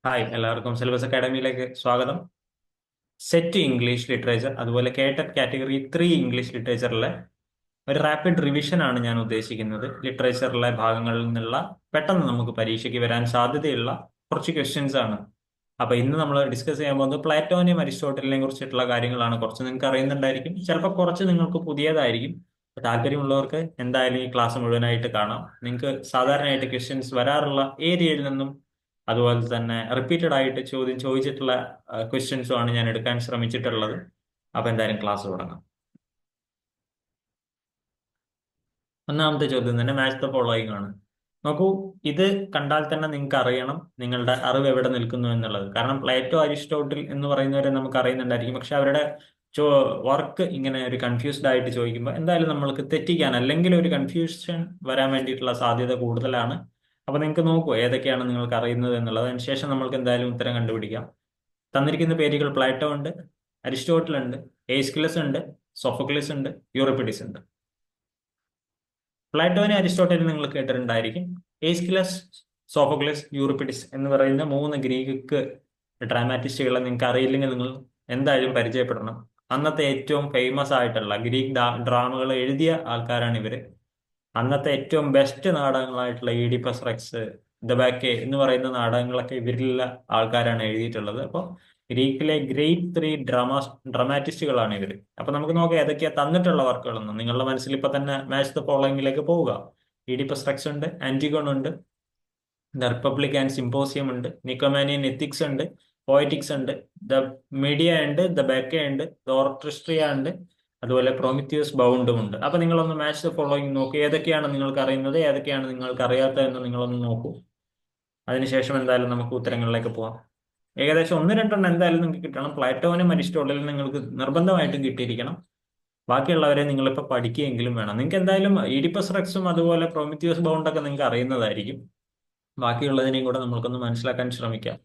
Hi, എല്ലാവർക്കും syllabus അക്കാഡമിയിലേക്ക് സ്വാഗതം. Set English literature അതുപോലെ കേട്ടറ്റ് കാറ്റഗറി 3 ഇംഗ്ലീഷ് ലിറ്ററേച്ചറിലെ ഒരു റാപ്പിഡ് റിവിഷൻ ആണ് ഞാൻ ഉദ്ദേശിക്കുന്നത്. ലിറ്ററേച്ചറിലെ ഭാഗങ്ങളിൽ നിന്നുള്ള പെട്ടെന്ന് നമുക്ക് പരീക്ഷയ്ക്ക് വരാൻ സാധ്യതയുള്ള കുറച്ച് ക്വസ്റ്റ്യൻസ് ആണ്. അപ്പൊ ഇന്ന് നമ്മൾ ഡിസ്കസ് ചെയ്യാൻ പോകുന്നത് പ്ലാറ്റോനെയും അരിസ്റ്റോട്ടലിനെയും കുറിച്ചിട്ടുള്ള കാര്യങ്ങളാണ്. കുറച്ച് നിങ്ങൾക്ക് അറിയുന്നുണ്ടായിരിക്കും, ചിലപ്പോൾ കുറച്ച് നിങ്ങൾക്ക് പുതിയതായിരിക്കും. അപ്പൊ താല്പര്യമുള്ളവർക്ക് എന്തായാലും ഈ ക്ലാസ് മുഴുവനായിട്ട് കാണാം. നിങ്ങൾക്ക് സാധാരണയായിട്ട് ക്വസ്റ്റ്യൻസ് വരാറുള്ള ഏരിയയിൽ നിന്നും അതുപോലെ തന്നെ റിപ്പീറ്റഡ് ആയിട്ട് ചോദ്യം ചോദിച്ചിട്ടുള്ള ക്വസ്റ്റ്യൻസും ആണ് ഞാൻ എടുക്കാൻ ശ്രമിച്ചിട്ടുള്ളത്. അപ്പൊ എന്തായാലും ക്ലാസ് തുടങ്ങാം. ഒന്നാമത്തെ ചോദ്യം തന്നെ മാച്ച് ദ ഫോളോയിങ് ആണ്. നോക്കൂ, ഇത് കണ്ടാൽ തന്നെ നിങ്ങൾക്ക് അറിയണം നിങ്ങളുടെ അറിവ് എവിടെ നിൽക്കുന്നു എന്നുള്ളത്. കാരണം പ്ലേറ്റോ, അരിസ്റ്റോട്ടിൽ എന്ന് പറയുന്നവരെ നമുക്ക് അറിയുന്നുണ്ടായിരിക്കും, പക്ഷെ അവരുടെ വർക്ക് ഇങ്ങനെ ഒരു കൺഫ്യൂസ്ഡ് ആയിട്ട് ചോദിക്കുമ്പോൾ എന്തായാലും നമ്മൾക്ക് തെറ്റിക്കാൻ അല്ലെങ്കിൽ ഒരു കൺഫ്യൂഷൻ വരാൻ വേണ്ടിയിട്ടുള്ള സാധ്യത കൂടുതലാണ്. അപ്പൊ നിങ്ങൾക്ക് നോക്കൂ ഏതൊക്കെയാണ് നിങ്ങൾക്ക് അറിയുന്നത് എന്നുള്ളത്. അതിനുശേഷം നമ്മൾക്ക് എന്തായാലും ഉത്തരം കണ്ടുപിടിക്കാം. തന്നിരിക്കുന്ന പേരുകൾ പ്ലേറ്റോ ഉണ്ട്, അരിസ്റ്റോട്ടിൽ ഉണ്ട്, എയ്സ്കിലസ് ഉണ്ട്, സോഫോക്ലിസ് ഉണ്ട്, യൂറിപ്പിഡിസ് ഉണ്ട്. പ്ലാറ്റോനെ അരിസ്റ്റോട്ടലിനെ നിങ്ങൾ കേട്ടിട്ടുണ്ടായിരിക്കും. ഏസ്കിലസ്, സോഫോക്ലിസ്, യൂറിപ്പിഡിസ് എന്ന് പറയുന്ന 3 ഗ്രീക്ക് ഡ്രാമാറ്റിസ്റ്റുകളെ നിങ്ങൾക്ക് അറിയില്ലെങ്കിൽ നിങ്ങൾ എന്തായാലും പരിചയപ്പെടണം. അന്നത്തെ ഏറ്റവും ഫേമസ് ആയിട്ടുള്ള ഗ്രീക്ക് ഡ്രാമകൾ എഴുതിയ ആൾക്കാരാണ് ഇവര്. അന്നത്തെ ഏറ്റവും ബെസ്റ്റ് നാടകങ്ങളായിട്ടുള്ള ഈഡിപ്പസ് റെക്സ്, ദ ബാക്കെ എന്ന് പറയുന്ന നാടകങ്ങളൊക്കെ ഇവരിലുള്ള ആൾക്കാരാണ് എഴുതിയിട്ടുള്ളത്. അപ്പോൾ ഗ്രീക്കിലെ ഗ്രേറ്റ് 3 ഡ്രാമാറ്റിസ്റ്റുകളാണ് ഇവർ. അപ്പൊ നമുക്ക് നോക്കാം ഏതൊക്കെയാ തന്നിട്ടുള്ള വർക്കുകളെന്ന്. നിങ്ങളുടെ മനസ്സിൽ ഇപ്പൊ തന്നെ മാച്ച് ദ ഫോളോയിങ്ങിലേക്ക് പോവുക. ഈഡിപ്പസ് റെക്സ് ഉണ്ട്, ആന്റിഗോൺ ഉണ്ട്, ദ റിപ്പബ്ലിക് ആൻഡ് സിമ്പോസിയം ഉണ്ട്, നിക്കോമാനിയൻ എത്തിക്സ് ഉണ്ട്, പോയറ്റിക്സ് ഉണ്ട്, ദ മീഡിയ ഉണ്ട്, ദ ബാക്കെ ഉണ്ട്, ദ ഓർക്കസ്ട്രിയ ഉണ്ട്, അതുപോലെ പ്രൊമിത്യൂസ് ബൗണ്ടും ഉണ്ട്. അപ്പൊ നിങ്ങളൊന്ന് മാച്ച് ദ ഫോളോയിങ് നോക്കൂ. ഏതൊക്കെയാണ് നിങ്ങൾക്ക് അറിയുന്നത്, ഏതൊക്കെയാണ് നിങ്ങൾക്ക് അറിയാത്തതെന്ന് നിങ്ങളൊന്ന് നോക്കൂ. അതിനുശേഷം എന്തായാലും നമുക്ക് ഉത്തരങ്ങളിലേക്ക് പോവാം. ഏകദേശം ഒന്ന് രണ്ടെണ്ണം എന്തായാലും നിങ്ങൾക്ക് കിട്ടണം. പ്ലാറ്റോനും അരിസ്റ്റോട്ടലും നിങ്ങൾക്ക് നിർബന്ധമായിട്ടും കിട്ടിയിരിക്കണം. ബാക്കിയുള്ളവരെ നിങ്ങളിപ്പോൾ പഠിക്കുകയെങ്കിലും വേണം. നിങ്ങൾക്ക് എന്തായാലും ഈഡിപ്പസ് റെക്സും അതുപോലെ പ്രൊമിത്യൂസ് ബൗണ്ടൊക്കെ നിങ്ങൾക്ക് അറിയുന്നതായിരിക്കും. ബാക്കിയുള്ളതിനെയും കൂടെ നമ്മൾക്കൊന്ന് മനസ്സിലാക്കാൻ ശ്രമിക്കാം.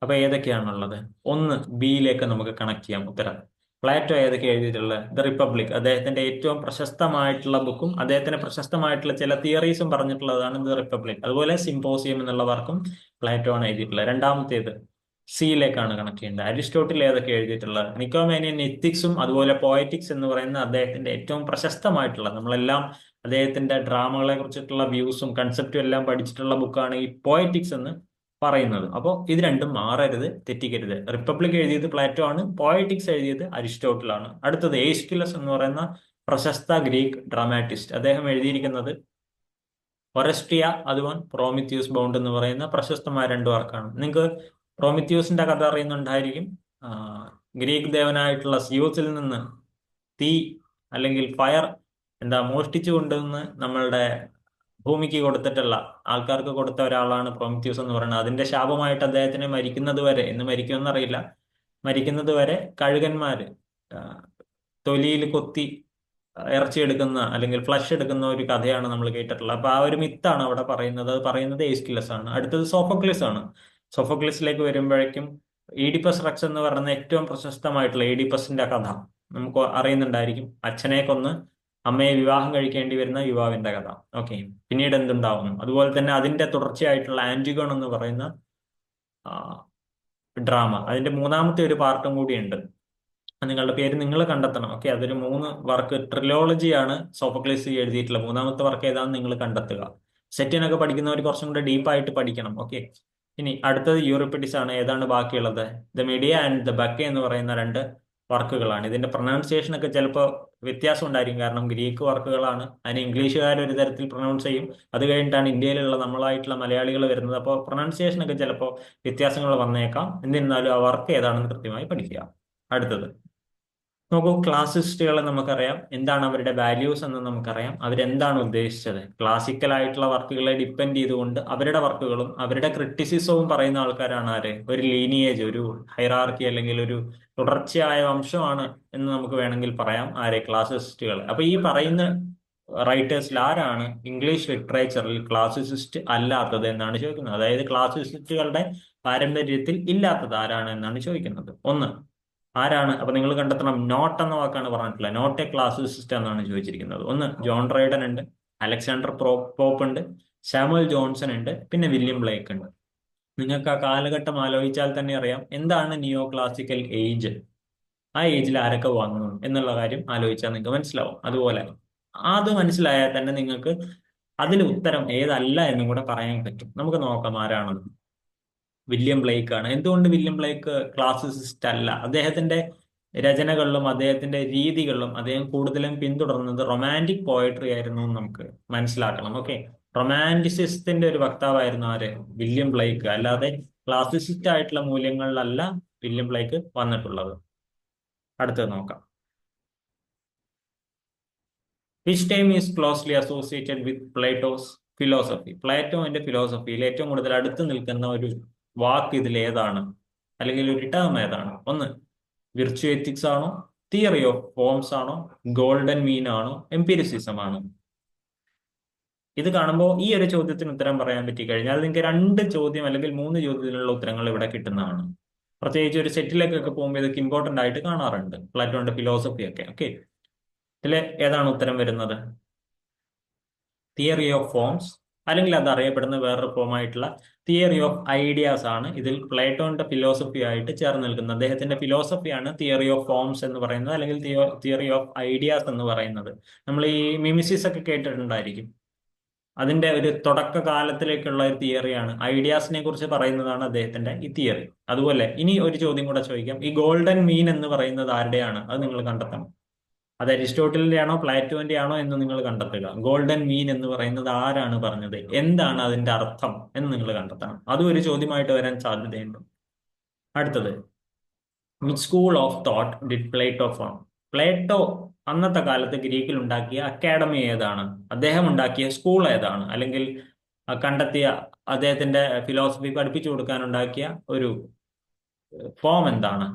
അപ്പൊ ഏതൊക്കെയാണുള്ളത്? ഒന്ന് ബിയിലേക്ക് നമുക്ക് കണക്ട് ചെയ്യാം ഉത്തരം. പ്ലാറ്റോ ഏതൊക്കെ എഴുതിയിട്ടുള്ളത്? ദ റിപ്പബ്ലിക്, അദ്ദേഹത്തിന്റെ ഏറ്റവും പ്രശസ്തമായിട്ടുള്ള ബുക്കും അദ്ദേഹത്തിന് പ്രശസ്തമായിട്ടുള്ള ചില തിയറീസും പറഞ്ഞിട്ടുള്ളതാണ് ദ റിപ്പബ്ലിക്. അതുപോലെ സിമ്പോസിയം എന്നുള്ള വർക്കും പ്ലാറ്റോ ആണ് എഴുതിയിട്ടുള്ളത്. രണ്ടാമത്തേത് സിയിലേക്കാണ് കണക്ട് ചെയ്യേണ്ടത്. അരിസ്റ്റോട്ടിൽ ഏതൊക്കെ എഴുതിയിട്ടുള്ളത്? നിക്കോമേനിയൻ എത്തിക്സും അതുപോലെ പോയറ്റിക്സ് എന്ന് പറയുന്ന അദ്ദേഹത്തിന്റെ ഏറ്റവും പ്രശസ്തമായിട്ടുള്ള, നമ്മളെല്ലാം അദ്ദേഹത്തിന്റെ ഡ്രാമകളെ കുറിച്ചിട്ടുള്ള വ്യൂസും കൺസെപ്റ്റും എല്ലാം പഠിച്ചിട്ടുള്ള ബുക്കാണ് ഈ പോയറ്റിക്സ് എന്ന് പറയുന്നത്. അപ്പോൾ ഇത് രണ്ടും മാറരുത്, തെറ്റിക്കരുത്. റിപ്പബ്ലിക് എഴുതിയത് പ്ലാറ്റോ ആണ്, പോയറ്റിക്സ് എഴുതിയത് അരിസ്റ്റോട്ടിൽ ആണ്. അടുത്തത് ഏസ്കിലസ് എന്ന് പറയുന്ന പ്രശസ്ത ഗ്രീക്ക് ഡ്രാമാറ്റിസ്റ്റ്. അദ്ദേഹം എഴുതിയിരിക്കുന്നത് ഒറസ്ട്രിയ അതുപോലെ പ്രോമിത്യൂസ് ബൗണ്ട് എന്ന് പറയുന്ന പ്രശസ്തമായ 2 വർക്കാണ്. നിങ്ങൾക്ക് പ്രോമിത്യൂസിന്റെ കഥ അറിയുന്നുണ്ടായിരിക്കും. ആ, ഗ്രീക്ക് ദേവനായിട്ടുള്ള സിയോസിൽ നിന്ന് തീ അല്ലെങ്കിൽ ഫയർ മോഷ്ടിച്ചു കൊണ്ടുവന്ന് നമ്മളുടെ ഭൂമിക്ക് കൊടുത്തിട്ടുള്ള ആൾക്കാർക്ക് കൊടുത്ത ഒരാളാണ് പ്രോമിത്യൂസ് എന്ന് പറയുന്നത്. അതിന്റെ ശാപമായിട്ട് അദ്ദേഹത്തിന് മരിക്കുന്നത് വരെ, എന്ന് മരിക്കുമെന്നറിയില്ല, മരിക്കുന്നത് വരെ കഴുകന്മാര് ആ, തൊലിയിൽ കൊത്തി ഇറച്ചി എടുക്കുന്ന അല്ലെങ്കിൽ ഫ്ലഷ് എടുക്കുന്ന ഒരു കഥയാണ് നമ്മൾ കേട്ടിട്ടുള്ളത്. അപ്പൊ ആ ഒരു മിത്താണ് അവിടെ പറയുന്നത്. അത് പറയുന്നത് ഏസ്കിലസ് ആണ്. അടുത്തത് സോഫോക്ലിസ് ആണ്. സോഫോക്ലിസിലേക്ക് വരുമ്പോഴേക്കും ഈഡിപ്പസ് റെക്സ് എന്ന് പറയുന്ന ഏറ്റവും പ്രശസ്തമായിട്ടുള്ള ഈഡിപ്പസിന്റെ കഥ നമുക്ക് അറിയുന്നുണ്ടായിരിക്കും. അച്ഛനെ കൊന്ന് അമ്മയെ വിവാഹം കഴിക്കേണ്ടി വരുന്ന യുവാവിന്റെ കഥ. ഓക്കെ, പിന്നീട് എന്തുണ്ടാവുന്നു? അതുപോലെ തന്നെ അതിന്റെ തുടർച്ചയായിട്ടുള്ള ആന്റിഗോൺ എന്ന് പറയുന്ന ഡ്രാമ, അതിന്റെ മൂന്നാമത്തെ ഒരു പാർട്ടും കൂടി ഉണ്ട്. നിങ്ങളുടെ പേര് നിങ്ങൾ കണ്ടെത്തണം. ഓക്കെ, അതൊരു 3 വർക്ക് ട്രിലോളജിയാണ് സോഫോക്ലിസ് എഴുതിയിട്ടുള്ള. മൂന്നാമത്തെ വർക്ക് ഏതാണെന്ന് നിങ്ങൾ കണ്ടെത്തുക. സെറ്റിനൊക്കെ പഠിക്കുന്നവർ കുറച്ചും കൂടെ ഡീപ്പായിട്ട് പഠിക്കണം. ഓക്കെ, ഇനി അടുത്തത് യൂറിപ്പിഡിസ് ആണ്. ഏതാണ് ബാക്കിയുള്ളത്? ദ മീഡിയ ആൻഡ് ദ ബക്കെ എന്ന് പറയുന്ന 2 വർക്കുകളാണ്. ഇതിന്റെ പ്രൊനൗൺസിയേഷൻ ഒക്കെ ചിലപ്പോൾ വ്യത്യാസം ഉണ്ടായിരിക്കും, കാരണം ഗ്രീക്ക് വർക്കുകളാണ്. അതിന് ഇംഗ്ലീഷുകാർ ഒരു തരത്തിൽ പ്രൊനൗൺസ് ചെയ്യും, അത് കഴിഞ്ഞിട്ടാണ് ഇന്ത്യയിലുള്ള നമ്മളായിട്ടുള്ള മലയാളികൾ വരുന്നത്. അപ്പോൾ പ്രൊനൗൺസിയേഷൻ ഒക്കെ ചിലപ്പോൾ വ്യത്യാസങ്ങൾ വന്നേക്കാം. എന്നിരുന്നാലും ആ വർക്ക് ഏതാണെന്ന് കൃത്യമായി പഠിക്കുക. അടുത്തത് നോക്കൂ, ക്ലാസിസ്റ്റുകളെ നമുക്കറിയാം. എന്താണ് അവരുടെ വാല്യൂസ് എന്ന് നമുക്കറിയാം. അവരെന്താണ് ഉദ്ദേശിച്ചത്? ക്ലാസിക്കൽ ആയിട്ടുള്ള വർക്കുകളെ ഡിപ്പെൻഡ് ചെയ്തുകൊണ്ട് അവരുടെ വർക്കുകളും അവരുടെ ക്രിറ്റിസിസവും പറയുന്ന ആൾക്കാരാണ് ആര്? ഒരു ലീനിയേജ്, ഒരു ഹൈറാർക്കി അല്ലെങ്കിൽ ഒരു തുടർച്ചയായ വംശമാണ് എന്ന് നമുക്ക് വേണമെങ്കിൽ പറയാം. ആരെ? ക്ലാസിസ്റ്റുകൾ. അപ്പൊ ഈ പറയുന്ന റൈറ്റേഴ്സിൽ ആരാണ് ഇംഗ്ലീഷ് ലിറ്ററേച്ചറിൽ ക്ലാസിസിസ്റ്റ് അല്ലാത്തത് എന്നാണ് ചോദിക്കുന്നത്. അതായത് ക്ലാസിസിസ്റ്റുകളുടെ പാരമ്പര്യത്തിൽ ഇല്ലാത്തത് ആരാണ് എന്നാണ് ചോദിക്കുന്നത്. ഒന്ന് ആരാണ്? അപ്പൊ നിങ്ങൾ കണ്ടെത്തണം. നോട്ട് എന്ന വാക്കാണ് പറഞ്ഞിട്ടുള്ളത്. നോട്ട് എ ക്ലാസിസിസ്റ്റ് എന്നാണ് ചോദിച്ചിരിക്കുന്നത്. ഒന്ന് ജോൺ ഡ്രൈഡൻ ഉണ്ട്, അലക്സാണ്ടർ പോപ്പ് ഉണ്ട്, സാമുവൽ ജോൺസൺ ഉണ്ട്, പിന്നെ വില്യം ബ്ലേക്ക് ഉണ്ട്. നിങ്ങൾക്ക് ആ കാലഘട്ടം ആലോചിച്ചാൽ തന്നെ അറിയാം എന്താണ് നിയോ ക്ലാസിക്കൽ ഏജ്. ആ ഏജിൽ ആരൊക്കെ വന്നു എന്നുള്ള കാര്യം ആലോചിച്ചാൽ നിങ്ങൾക്ക് മനസ്സിലാവും. അതുപോലെ അത് മനസ്സിലായാൽ തന്നെ നിങ്ങൾക്ക് അതിൽ ഉത്തരം ഏതല്ല എന്നും കൂടെ പറയാൻ പറ്റും. നമുക്ക് നോക്കാം ആരാണെന്ന്. വില്യം ബ്ലേക്ക് ആണ്. എന്തുകൊണ്ട് വില്യം ബ്ലേക്ക് ക്ലാസിസിസ്റ്റ് അല്ല? അദ്ദേഹത്തിന്റെ രചനകളിലും അദ്ദേഹത്തിന്റെ രീതികളിലും അദ്ദേഹം കൂടുതലും പിന്തുടർന്നത് റൊമാൻറ്റിക് പോയട്രി ആയിരുന്നു എന്ന് നമുക്ക് മനസ്സിലാക്കണം. ഓക്കെ, റൊമാൻറ്റിസിസത്തിന്റെ ഒരു വക്താവായിരുന്നു ആര്? William Blake. അല്ലാതെ ക്ലാസിസിസ്റ്റ് ആയിട്ടുള്ള മൂല്യങ്ങളിലല്ല വില്യം ബ്ലേക്ക് വന്നിട്ടുള്ളത്. അടുത്തത് നോക്കാം. Which time is closely associated with Plato's philosophy? പ്ലേറ്റോന്റെ ഫിലോസഫിയിൽ ഏറ്റവും കൂടുതൽ അടുത്ത് നിൽക്കുന്ന ഒരു വാക്ക് ഇതിൽ ഏതാണ്, അല്ലെങ്കിൽ ഒരു ടേം ഏതാണ്? ഒന്ന്, വിർച്വ എത്തിക്സ് ആണോ, തിയറി ഓഫ് ഫോംസ് ആണോ, ഗോൾഡൻ മീൻ ആണോ, എംപിരിസിസം ആണോ? ഇത് കാണുമ്പോൾ ഈ ഒരു ചോദ്യത്തിന് ഉത്തരം പറയാൻ പറ്റി കഴിഞ്ഞാൽ നിങ്ങൾക്ക് 2 ചോദ്യം അല്ലെങ്കിൽ 3 ചോദ്യത്തിനുള്ള ഉത്തരങ്ങൾ ഇവിടെ കിട്ടുന്നതാണ്. പ്രത്യേകിച്ച് ഒരു സെറ്റിലേക്കൊക്കെ പോകുമ്പോൾ ഇതൊക്കെ ഇമ്പോർട്ടന്റ് ആയിട്ട് കാണാറുണ്ട്, പ്ലാറ്റോന്റെ ഫിലോസഫി ഒക്കെ. ഓക്കെ, ഇതിൽ ഏതാണ് ഉത്തരം വരുന്നത്? തിയറി ഓഫ് ഫോംസ്, അല്ലെങ്കിൽ അത് അറിയപ്പെടുന്ന വേറൊരു ഫോം ആയിട്ടുള്ള തിയറി ഓഫ് ഐഡിയാസ് ആണ് ഇതിൽ പ്ലേറ്റോന്റെ ഫിലോസഫി ആയിട്ട് ചേർന്ന് നിൽക്കുന്നത്. അദ്ദേഹത്തിന്റെ ഫിലോസഫിയാണ് തിയറി ഓഫ് ഫോംസ് എന്ന് പറയുന്നത്, അല്ലെങ്കിൽ തിയറി ഓഫ് ഐഡിയാസ് എന്ന് പറയുന്നത്. നമ്മൾ ഈ മിമിസിസ് ഒക്കെ കേട്ടിട്ടുണ്ടായിരിക്കും. അതിന്റെ ഒരു തുടക്ക കാലത്തിലേക്കുള്ള ഒരു തിയറിയാണ്, ഐഡിയാസിനെ കുറിച്ച് പറയുന്നതാണ് അദ്ദേഹത്തിന്റെ ഈ തിയറി. അതുപോലെ ഇനി ഒരു ചോദ്യം കൂടെ ചോദിക്കാം. ഈ ഗോൾഡൻ മീൻ എന്ന് പറയുന്നത് ആരുടെയാണ്? അത് നിങ്ങൾ കണ്ടെത്തണം. അത് അരിസ്റ്റോട്ടലിന്റെ ആണോ പ്ലാറ്റോന്റെ ആണോ എന്ന് നിങ്ങൾ കണ്ടെത്തുക. ഗോൾഡൻ മീൻ എന്ന് പറയുന്നത് ആരാണ് പറഞ്ഞത്, എന്താണ് അതിന്റെ അർത്ഥം എന്ന് നിങ്ങൾ കണ്ടെത്തണം. അതും ഒരു ചോദ്യമായിട്ട് വരാൻ സാധ്യതയുണ്ട്. അടുത്തത്, which school of thought did Plato form? Plato അന്നത്തെ കാലത്ത് ഗ്രീക്കിൽ ഉണ്ടാക്കിയ അക്കാഡമി ഏതാണ്? അദ്ദേഹം ഉണ്ടാക്കിയ സ്കൂൾ ഏതാണ്? അല്ലെങ്കിൽ കണ്ടെത്തിയ അദ്ദേഹത്തിന്റെ ഫിലോസഫി പഠിപ്പിച്ചു കൊടുക്കാൻ ഉണ്ടാക്കിയ ഒരു ഫോം എന്താണ്?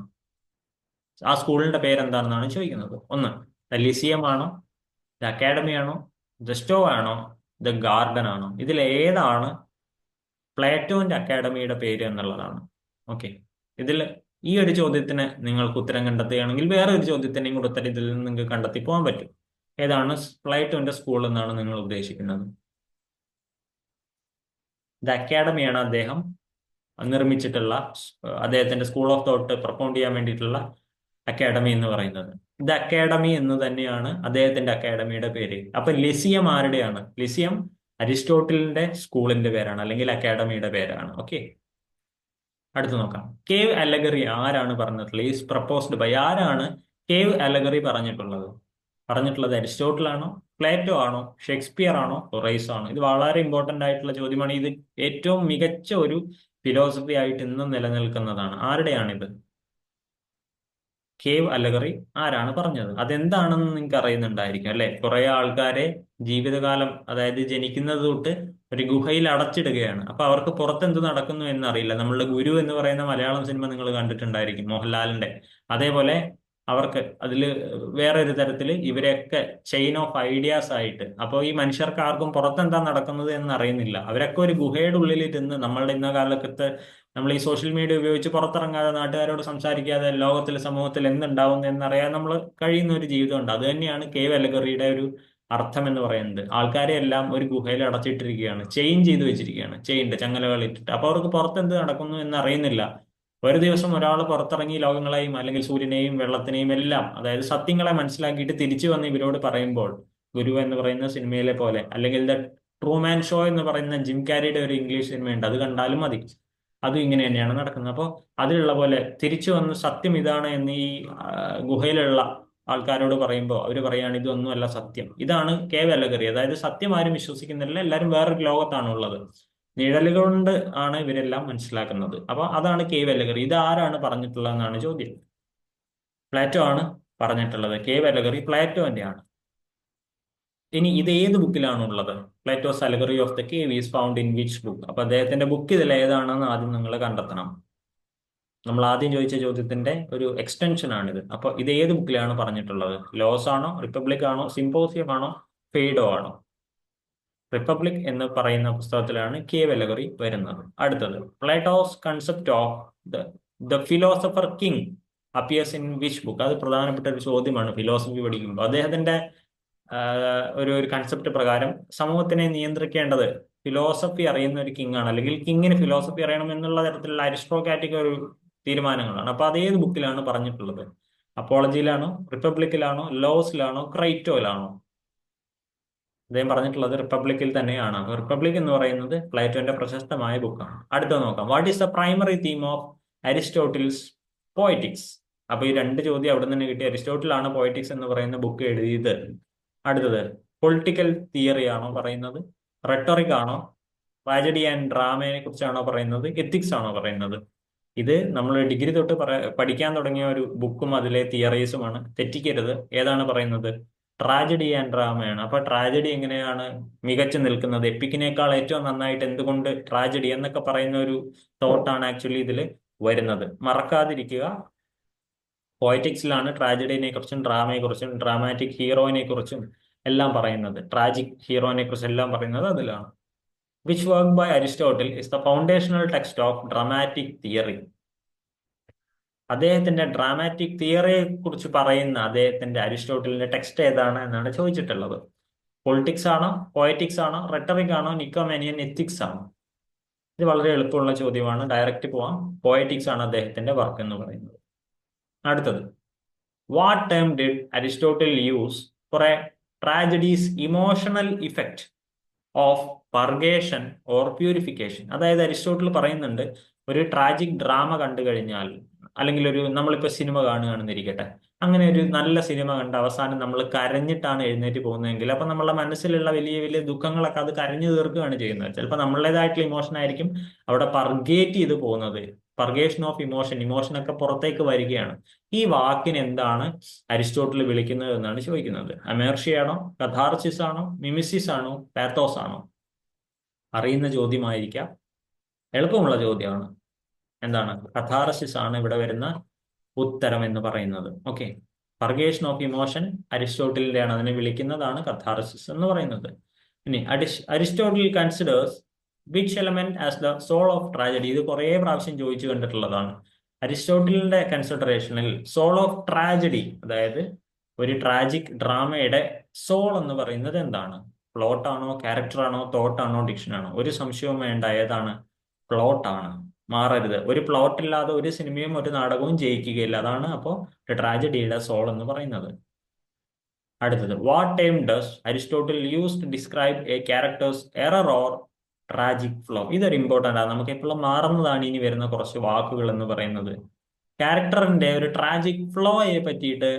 ആ സ്കൂളിന്റെ പേരെന്താണെന്നാണ് ചോദിക്കുന്നത്. ഒന്ന്, ദ ലിസിയം ആണോ, ദ അക്കാഡമി ആണോ, ദ സ്റ്റോ ആണോ, ദ ഗാർഡൻ ആണോ? ഇതിൽ ഏതാണ് പ്ലേറ്റോന്റെ അക്കാഡമിയുടെ പേര് എന്നുള്ളതാണ്. ഓക്കെ, ഇതിൽ ഈ ഒരു ചോദ്യത്തിന് നിങ്ങൾക്ക് ഉത്തരം കണ്ടെത്തുകയാണെങ്കിൽ വേറെ ഒരു ചോദ്യത്തിന്റെയും കൂടെ ഉത്തരം ഇതിൽ നിന്ന് നിങ്ങൾക്ക് കണ്ടെത്തി പോകാൻ പറ്റും. ഏതാണ് പ്ലേറ്റോന്റെ സ്കൂൾ എന്നാണ് നിങ്ങൾ ഉദ്ദേശിക്കുന്നത്? ദ അക്കാഡമിയാണ് അദ്ദേഹം നിർമ്മിച്ചിട്ടുള്ള അദ്ദേഹത്തിന്റെ സ്കൂൾ ഓഫ് തോട്ട് പ്രൊപ്പൗണ്ട് ചെയ്യാൻ വേണ്ടിയിട്ടുള്ള അക്കാഡമി എന്ന് പറയുന്നത്. ദ അക്കാഡമി എന്ന് തന്നെയാണ് അദ്ദേഹത്തിന്റെ അക്കാഡമിയുടെ പേര്. അപ്പൊ ലിസിയം ആരുടെയാണ്? ലിസിയം അരിസ്റ്റോട്ടലിന്റെ സ്കൂളിന്റെ പേരാണ്, അല്ലെങ്കിൽ അക്കാഡമിയുടെ പേരാണ്. ഓക്കെ, അടുത്ത് നോക്കാം. കേവ് അലഗറി ആരാണ് പറഞ്ഞിട്ടുള്ളത്? Is proposed by. ആരാണ് കേവ് അലഗറി പറഞ്ഞിട്ടുള്ളത് അരിസ്റ്റോട്ടിൽ ആണോ, പ്ലേറ്റോ ആണോ, ഷേക്സ്പിയർ ആണോ, റൈസ് ആണോ? ഇത് വളരെ ഇമ്പോർട്ടന്റ് ആയിട്ടുള്ള ചോദ്യമാണ്. ഇത് ഏറ്റവും മികച്ച ഒരു ഫിലോസഫി ആയിട്ട് ഇന്നും നിലനിൽക്കുന്നതാണ്. ആരുടെയാണിത്? കേവ് അലഗറി ആരാണ് പറഞ്ഞത്? അതെന്താണെന്ന് നിങ്ങൾക്ക് അറിയുന്നുണ്ടായിരിക്കും അല്ലെ? കുറെ ആൾക്കാരെ ജീവിതകാലം, അതായത് ജനിക്കുന്നത് തൊട്ട് ഒരു ഗുഹയിൽ അടച്ചിടുകയാണ്. അപ്പൊ അവർക്ക് പുറത്ത് എന്ത് നടക്കുന്നു എന്നറിയില്ല. നമ്മളുടെ ഗുരു എന്ന് പറയുന്ന മലയാളം സിനിമ നിങ്ങൾ കണ്ടിട്ടുണ്ടായിരിക്കും, മോഹൻലാലിന്റെ. അതേപോലെ അവർക്ക് അതിൽ വേറൊരു തരത്തിൽ ഇവരെയൊക്കെ ചെയിൻ ഓഫ് ഐഡിയാസ് ആയിട്ട്, അപ്പോൾ ഈ മനുഷ്യർക്ക് ആർക്കും പുറത്തെന്താ നടക്കുന്നത് എന്ന് അറിയുന്നില്ല. അവരൊക്കെ ഒരു ഗുഹയുടെ ഉള്ളിൽ ഇരുന്ന്, നമ്മളുടെ ഇന്ന കാലത്ത് നമ്മൾ ഈ സോഷ്യൽ മീഡിയ ഉപയോഗിച്ച് പുറത്തിറങ്ങാതെ, നാട്ടുകാരോട് സംസാരിക്കാതെ, ലോകത്തിൽ സമൂഹത്തിൽ എന്തുണ്ടാവുന്നു എന്നറിയാൻ നമ്മൾ കഴിയുന്ന ഒരു ജീവിതമുണ്ട്. അത് തന്നെയാണ് കേവ് അലഗറിയുടെ ഒരു അർത്ഥം എന്ന് പറയുന്നത്. ആൾക്കാരെ എല്ലാം ഒരു ഗുഹയിൽ അടച്ചിട്ടിരിക്കുകയാണ്, ചെയിൻ ചെയ്ത് വെച്ചിരിക്കുകയാണ്, ചെയിൻ്റെ ചങ്ങലകൾ ഇട്ടിട്ട്. അപ്പൊ അവർക്ക് പുറത്ത് എന്ത് നടക്കുന്നു എന്ന് അറിയുന്നില്ല. ഒരു ദിവസം ഒരാൾ പുറത്തിറങ്ങി ലോകങ്ങളെയും അല്ലെങ്കിൽ സൂര്യനെയും വെള്ളത്തിനെയും എല്ലാം, അതായത് സത്യങ്ങളെ മനസ്സിലാക്കിയിട്ട് തിരിച്ചു വന്ന് ഇവരോട് പറയുമ്പോൾ, ഗുരു എന്ന് പറയുന്ന സിനിമയിലെ പോലെ, അല്ലെങ്കിൽ ദ ട്രൂമാൻ ഷോ എന്ന് പറയുന്ന ജിം കാരിയുടെ ഒരു ഇംഗ്ലീഷ് സിനിമയുണ്ട്, അത് കണ്ടാലും മതി. അതും ഇങ്ങനെ തന്നെയാണ് നടക്കുന്നത്. അപ്പോൾ അതിലുള്ള പോലെ തിരിച്ചു വന്ന് സത്യം ഇതാണ് എന്ന് ഈ ഗുഹയിലുള്ള ആൾക്കാരോട് പറയുമ്പോൾ അവർ പറയാണ് ഇതൊന്നുമല്ല സത്യം. ഇതാണ് കേവ് അലഗറി. അതായത് സത്യം ആരും വിശ്വസിക്കുന്നില്ല, എല്ലാവരും വേറൊരു ലോകത്താണ് ഉള്ളത്. നിഴലുകൾ കൊണ്ട് ആണ് ഇവരെല്ലാം മനസ്സിലാക്കുന്നത്. അപ്പൊ അതാണ് കേവ് അലഗറി. ഇത് ആരാണ് പറഞ്ഞിട്ടുള്ളതെന്നാണ് ചോദ്യം. പ്ലേറ്റോ ആണ് പറഞ്ഞിട്ടുള്ളത്. കേവ് അലഗറി പ്ലേറ്റോന്റെ ആണ്. ഇനി ഇത് ഏത് ബുക്കിലാണ് ഉള്ളത്? Plato's allegory of the cave is found in which book? അപ്പൊ അദ്ദേഹത്തിന്റെ ബുക്ക് ഇതിൽ ഏതാണെന്ന് ആദ്യം നിങ്ങൾ കണ്ടെത്തണം. നമ്മൾ ആദ്യം ചോദിച്ച ചോദ്യത്തിന്റെ ഒരു എക്സ്റ്റൻഷൻ ആണിത്. അപ്പൊ ഇത് ഏത് ബുക്കിലാണ് പറഞ്ഞിട്ടുള്ളത്? ലോസ് ആണോ, റിപ്പബ്ലിക് ആണോ, സിംപോസിയം ആണോ, ഫെയ്ഡോ ആണോ? റിപ്പബ്ലിക് എന്ന് പറയുന്ന പുസ്തകത്തിലാണ് കേവ് അലഗറി വരുന്നത്. അടുത്തത്, Plato's concept of the philosopher king appears in which book? അത് പ്രധാനപ്പെട്ട ഒരു ചോദ്യമാണ് ഫിലോസഫി പഠിക്കുമ്പോൾ. അദ്ദേഹത്തിന്റെ ഒരു കൺസെപ്റ്റ് പ്രകാരം സമൂഹത്തിനെ നിയന്ത്രിക്കേണ്ടത് ഫിലോസഫി അറിയുന്ന ഒരു കിങ് ആണ്, അല്ലെങ്കിൽ കിങ്ങിന് ഫിലോസഫി അറിയണം എന്നുള്ള തരത്തിലുള്ള അരിസ്റ്റോക്രാറ്റിക് ഒരു തീരുമാനങ്ങളാണ്. അപ്പൊ അതേത് ബുക്കിലാണ് പറഞ്ഞിട്ടുള്ളത്? അപ്പോളജിയിലാണോ, റിപ്പബ്ലിക്കിലാണോ, ലോസിലാണോ, ക്രൈറ്റോയിലാണോ? അദ്ദേഹം പറഞ്ഞിട്ടുള്ളത് റിപ്പബ്ലിക്കിൽ തന്നെയാണ്. റിപ്പബ്ലിക് എന്ന് പറയുന്നത് പ്ലേറ്റോന്റെ പ്രശസ്തമായ ബുക്കാണ്. അടുത്ത നോക്കാം. What is the primary theme of Aristotle's poetics? അപ്പൊ ഈ രണ്ട് ചോദ്യം അവിടെ നിന്ന് കിട്ടി. അരിസ്റ്റോട്ടിലാണ് പോയറ്റിക്സ് എന്ന് പറയുന്ന ബുക്ക് എഴുതിയത്. അടുത്തത് പൊളിറ്റിക്കൽ തിയറി ആണോ പറയുന്നത്, റെട്ടറിക് ആണോ, ട്രാജഡി ആൻഡ് ഡ്രാമയെ കുറിച്ചാണോ പറയുന്നത്, എത്തിക്സ് ആണോ പറയുന്നത്? ഇത് നമ്മൾ ഡിഗ്രി തൊട്ട് പഠിക്കാൻ തുടങ്ങിയ ഒരു ബുക്കും അതിലെ തിയറീസുമാണ്, തെറ്റിക്കരുത്. ഏതാണ് പറയുന്നത്? ട്രാജഡി ആൻഡ് ഡ്രാമയാണ്. അപ്പൊ ട്രാജഡി എങ്ങനെയാണ് മികച്ചു നിൽക്കുന്നത്, എപ്പിക്കിനേക്കാൾ ഏറ്റവും നന്നായിട്ട് എന്തുകൊണ്ട് ട്രാജഡി എന്നൊക്കെ പറയുന്ന ഒരു തോട്ടാണ് ആക്ച്വലി ഇതിൽ വരുന്നത്. മറക്കാതിരിക്കുക. പോയറ്റിക്സിലാണ് ട്രാജഡിനെ കുറിച്ചും ഡ്രാമയെ കുറിച്ചും ഡ്രാമാറ്റിക് ഹീറോയിനെ കുറിച്ചും എല്ലാം പറയുന്നത്. ട്രാജിക് ഹീറോയിനെ കുറിച്ച് എല്ലാം പറയുന്നത് അതിലാണ്. Which work by Aristotle is the foundational text of dramatic theory? അദ്ദേഹത്തിന്റെ ഡ്രാമാറ്റിക് തിയറിയെ കുറിച്ച് പറയുന്ന അദ്ദേഹത്തിന്റെ അരിസ്റ്റോട്ടലിന്റെ ടെക്സ്റ്റ് ഏതാണ് എന്നാണ് ചോദിച്ചിട്ടുള്ളത്. പൊളിറ്റിക്സ് ആണോ, പോയറ്റിക്സ് ആണോ, റെട്ടറിക് ആണോ, നിക്കോമാനിയൻ, എത്തിക്സ് ആണോ? ഇത് വളരെ എളുപ്പമുള്ള ചോദ്യമാണ്, ഡയറക്റ്റ് പോവാം. പോയറ്റിക്സ് ആണ് അദ്ദേഹത്തിന്റെ വർക്ക് എന്ന് പറയുന്നത്. അടുത്തത്, what term did Aristotle use for A tragedies emotional effect of purgation or purification? അതായത് അരിസ്റ്റോട്ടിൽ പറയുന്നുണ്ട്, ഒരു ട്രാജിക് ഡ്രാമ കണ്ടു കഴിഞ്ഞാൽ, അല്ലെങ്കിൽ നമ്മളിപ്പോ സിനിമ കാണുകയാണെന്നിരിക്കട്ടെ, അങ്ങനെ ഒരു നല്ല സിനിമ കണ്ട് അവസാനം നമ്മൾ കരഞ്ഞിട്ടാണ് എഴുന്നേറ്റ് പോകുന്നതെങ്കിൽ അപ്പൊ നമ്മളുടെ മനസ്സിലുള്ള വലിയ വലിയ ദുഃഖങ്ങളൊക്കെ അത് കരഞ്ഞു തീർക്കുകയാണ് ചെയ്യുന്നത്. ചിലപ്പോൾ നമ്മളുടേതായിട്ടുള്ള ഇമോഷൻ ആയിരിക്കും അവിടെ പർഗേറ്റ് ചെയ്ത് പോകുന്നത്. പർഗേഷൻ ഓഫ് ഇമോഷനൊക്കെ പുറത്തേക്ക് വരികയാണ്. ഈ വാക്കിന് എന്താണ് അരിസ്റ്റോട്ടിൽ വിളിക്കുന്നത് എന്നാണ് ചോദിക്കുന്നത്. അമേർഷ്യയാണോ, കഥാർസിസ് ആണോ, മിമിസിസ് ആണോ, പാത്തോസ് ആണോ? അറിയുന്ന ചോദ്യമായിരിക്കാം, എളുപ്പമുള്ള ചോദ്യമാണ്. എന്താണ്? കഥാർസിസ് ആണ് ഇവിടെ വരുന്ന ഉത്തരം എന്ന് പറയുന്നത്. ഓക്കെ, പർഗേഷൻ ഓഫ് ഇമോഷൻ അരിസ്റ്റോട്ടിലിന്റെ ആണ്, അതിനെ വിളിക്കുന്നതാണ് കഥാർസിസ് എന്ന് പറയുന്നത്. ഇനി Aristotle considers which element as the soul of tragedy? ഇത് കുറെ പ്രാവശ്യം ചോദിച്ചു കണ്ടിട്ടുള്ളതാണ്. അരിസ്റ്റോട്ടിലിന്റെ കൺസിഡറേഷനിൽ സോൾ ഓഫ് ട്രാജഡി, അതായത് ഒരു ട്രാജിക് ഡ്രാമയുടെ സോൾ എന്ന് പറയുന്നത് എന്താണ്? പ്ലോട്ട് ആണോ, ക്യാരക്ടർ ആണോ, തോട്ട് ആണോ, ഡിക്ഷൻ ആണോ? ഒരു സംശയവും വേണ്ട, ഏതാണ്? പ്ലോട്ട് ആണ്. മാറരുത്. ഒരു പ്ലോട്ട് ഇല്ലാതെ ഒരു സിനിമയും ഒരു നാടകവും ജയിക്കുകയില്ല. അതാണ് അപ്പോൾ ട്രാജഡിയുടെ സോൾ എന്ന് പറയുന്നത്. അടുത്തത്, what time does Aristotle use to describe a character's error or tragic flaw? ഇതൊരു ഇമ്പോർട്ടൻ്റ് ആണ്, നമുക്ക് എപ്പോഴും മാറുന്നതാണ് ഇനി വരുന്ന കുറച്ച് വാക്കുകൾ എന്ന് പറയുന്നത്. ക്യാരക്ടറിന്റെ ഒരു ട്രാജിക് ഫ്ലോയെ പറ്റിയിട്ട്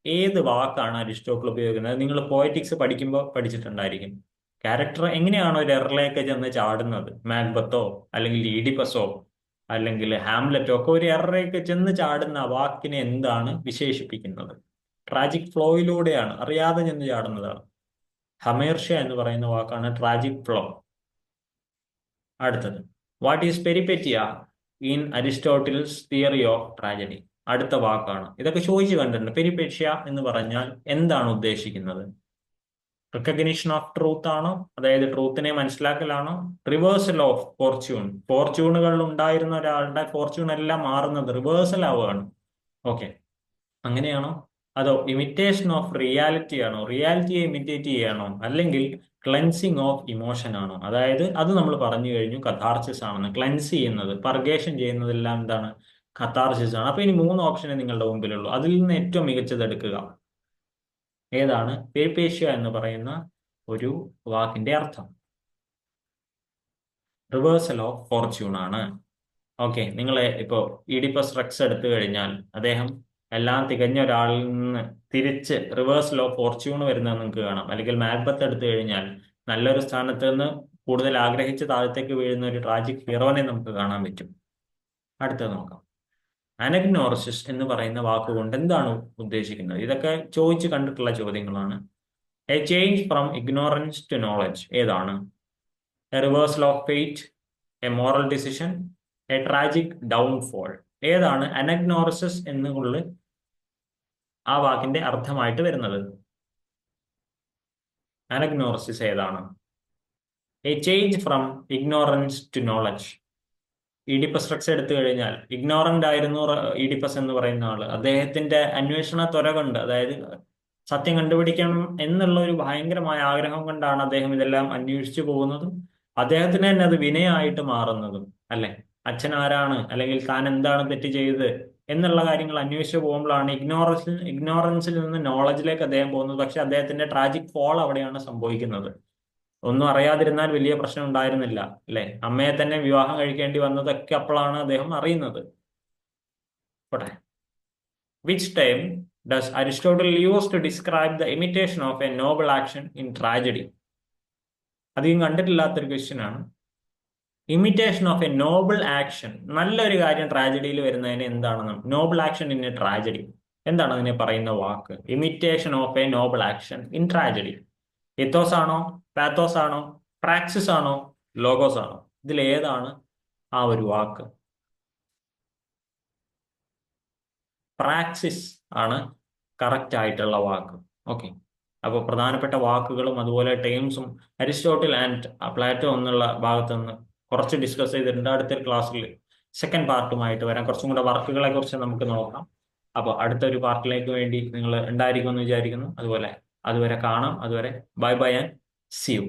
ഏത് വാക്കാണ് അരിസ്റ്റോട്ടിൽ ഉപയോഗിക്കുന്നത്? നിങ്ങൾ പോയറ്റിക്സ് പഠിക്കുമ്പോൾ പഠിച്ചിട്ടുണ്ടായിരിക്കും. ക്യാരക്ടർ എങ്ങനെയാണോ ഒരു എററിലേക്ക് ചെന്ന് ചാടുന്നത്, മാക്ബത്തോ അല്ലെങ്കിൽ ഈഡിപ്പസോ അല്ലെങ്കിൽ ഹാംലെറ്റോ ഒക്കെ ഒരു എററിലേക്ക് ചെന്ന് ചാടുന്ന ആ വാക്കിനെ എന്താണ് വിശേഷിപ്പിക്കുന്നത്? ട്രാജിക് ഫ്ലോയിലൂടെയാണ്, അറിയാതെ ചെന്ന് ചാടുന്നതാണ്. ഹമേർഷ്യ എന്ന് പറയുന്ന വാക്കാണ് ട്രാജിക് ഫ്ലോ. അടുത്തത്, what is peripeteia in Aristotle's theory of tragedy? അടുത്ത വാക്കാണ്. ഇതൊക്കെ ചോദിച്ചു കണ്ടിട്ടുണ്ട്. പെരിപെറ്റ്യ എന്ന് പറഞ്ഞാൽ എന്താണ് ഉദ്ദേശിക്കുന്നത്? റിക്കഗ്നിഷൻ ഓഫ് ട്രൂത്ത് ആണോ, അതായത് ട്രൂത്തിനെ മനസ്സിലാക്കലാണോ? റിവേഴ്സൽ ഓഫ് ഫോർച്യൂൺ, ഫോർച്യൂണുകളിൽ ഉണ്ടായിരുന്ന ഒരാളുടെ ഫോർച്യൂൺ എല്ലാം മാറുന്നത് റിവേഴ്സൽ ആവുകയാണ്. ഓക്കെ, അങ്ങനെയാണോ? അതോ ഇമിറ്റേഷൻ ഓഫ് റിയാലിറ്റി ആണോ, റിയാലിറ്റിയെ ഇമിറ്റേറ്റ് ചെയ്യാണോ, അല്ലെങ്കിൽ ക്ലെൻസിങ് ഓഫ് ഇമോഷൻ ആണോ? അതായത് അത് നമ്മൾ പറഞ്ഞു കഴിഞ്ഞു കഥാർസിസ് ആണെന്ന്. ക്ലെൻസ് ചെയ്യുന്നത്, പർഗേഷൻ ചെയ്യുന്നതെല്ലാം എന്താണ്? കഥാർസിസ് ആണ്. അപ്പൊ ഇനി 3 ഓപ്ഷനെ നിങ്ങളുടെ മുമ്പിലുള്ളൂ, അതിൽ നിന്ന് ഏറ്റവും മികച്ചത് എടുക്കുക. ഏതാണ് പെരിപേഷ്യ എന്ന് പറയുന്ന ഒരു വാക്കിന്റെ അർത്ഥം? റിവേഴ്സൽ ഓഫ് ഫോർച്യൂൺ ആണ്. ഓക്കെ, നിങ്ങൾ ഇപ്പോ ഈഡിപ്പസ് റെക്സ് എടുത്തു കഴിഞ്ഞാൽ അദ്ദേഹം എല്ലാം തികഞ്ഞ ഒരാളിൽ നിന്ന് തിരിച്ച് റിവേഴ്സൽ ഓഫ് ഫോർച്യൂൺ വരുന്നത് നിങ്ങൾക്ക് കാണാം. അല്ലെങ്കിൽ മാക്ബത്ത് എടുത്തു കഴിഞ്ഞാൽ നല്ലൊരു സ്ഥാനത്ത് നിന്ന് കൂടുതൽ ആഗ്രഹിച്ച് താഴത്തേക്ക് വീഴുന്ന ഒരു ട്രാജിക് ഹീറോനെ നമുക്ക് കാണാൻ പറ്റും. അടുത്തത് നോക്കാം. അനഗ്നോർസിസ് എന്ന് പറയുന്ന വാക്കുകൊണ്ട് എന്താണ് ഉദ്ദേശിക്കുന്നത്? ഇതൊക്കെ ചോദിച്ചു കണ്ടിട്ടുള്ള ചോദ്യങ്ങളാണ്. A change from ignorance to knowledge ഏതാണ്? A reversal of fate, a moral decision, a tragic downfall? ഏതാണ് അനഗ്നോർസിസ് എന്നുള്ള ആ വാക്കിന്റെ അർത്ഥമായിട്ട് വരുന്നത്? അനഗ്നോർസിസ് ഏതാണ്? A change from ignorance to knowledge. Oedipus Rex എടുത്തു കഴിഞ്ഞാൽ ഇഗ്നോറന്റ് ആയിരുന്നു ഈഡിപ്പസ് എന്ന് പറയുന്ന ആള്. അദ്ദേഹത്തിന്റെ അന്വേഷണ ത്വര കൊണ്ട്, അതായത് സത്യം കണ്ടുപിടിക്കണം എന്നുള്ള ഒരു ഭയങ്കരമായ ആഗ്രഹം കൊണ്ടാണ് അദ്ദേഹം ഇതെല്ലാം അന്വേഷിച്ചു പോകുന്നതും അദ്ദേഹത്തിന് തന്നെ അത് വിനയായിട്ട് മാറുന്നതും അല്ലെ. അച്ഛൻ ആരാണ്, അല്ലെങ്കിൽ താൻ എന്താണ് തെറ്റ് ചെയ്തത് എന്നുള്ള കാര്യങ്ങൾ അന്വേഷിച്ചു പോകുമ്പോഴാണ് ഇഗ്നോറൻസിൽ നിന്ന് നോളജിലേക്ക് അദ്ദേഹം പോകുന്നത്. പക്ഷെ അദ്ദേഹത്തിന്റെ ട്രാജിക് ഫോൾ അവിടെയാണ് സംഭവിക്കുന്നത്. ഒന്നും അറിയാതിരുന്നാൽ വലിയ പ്രശ്നം ഉണ്ടായിരുന്നില്ല അല്ലെ. അമ്മയെ തന്നെ വിവാഹം കഴിക്കേണ്ടി വന്നതൊക്കെ അപ്പോഴാണ് അദ്ദേഹം അറിയുന്നത്. പോട്ടെ. Which time does Aristotle use to describe the imitation of a noble action in tragedy? അധികം കണ്ടിട്ടില്ലാത്തൊരു ക്വസ്റ്റ്യൻ ആണ്. Imitation of a noble action, നല്ലൊരു കാര്യം ട്രാജഡിയിൽ വരുന്നതിന് എന്താണ് noble action in a tragedy, എന്താണ് അതിനെ പറയുന്ന വാക്ക്? Imitation of a noble action in tragedy. Ethos ആണോ, പാത്തോസ് ആണോ, പ്രാക്സിസ് ആണോ, ലോഗോസ് ആണോ? ഇതിൽ ഏതാണ് ആ ഒരു വാക്ക്? പ്രാക്സിസ് ആണ് കറക്റ്റ് ആയിട്ടുള്ള വാക്ക്. ഓക്കെ. അപ്പോൾ പ്രധാനപ്പെട്ട വാക്കുകളും അതുപോലെ ടേംസും അരിസ്റ്റോട്ടിൽ ആൻഡ് പ്ലാറ്റോ എന്നുള്ള ഭാഗത്ത് നിന്ന് കുറച്ച് ഡിസ്കസ് ചെയ്തിട്ടുണ്ട്. അടുത്തൊരു ക്ലാസ്സിൽ സെക്കൻഡ് പാർട്ടുമായിട്ട് വരാം. കുറച്ചും കൂടെ വർക്കുകളെ കുറിച്ച് നമുക്ക് നോക്കാം. അപ്പോൾ അടുത്തൊരു പാർട്ടിലേക്ക് വേണ്ടി നിങ്ങൾ ഉണ്ടായിരിക്കുമെന്ന് വിചാരിക്കുന്നു. അതുപോലെ അതുവരെ കാണാം. അതുവരെ bye bye and see U.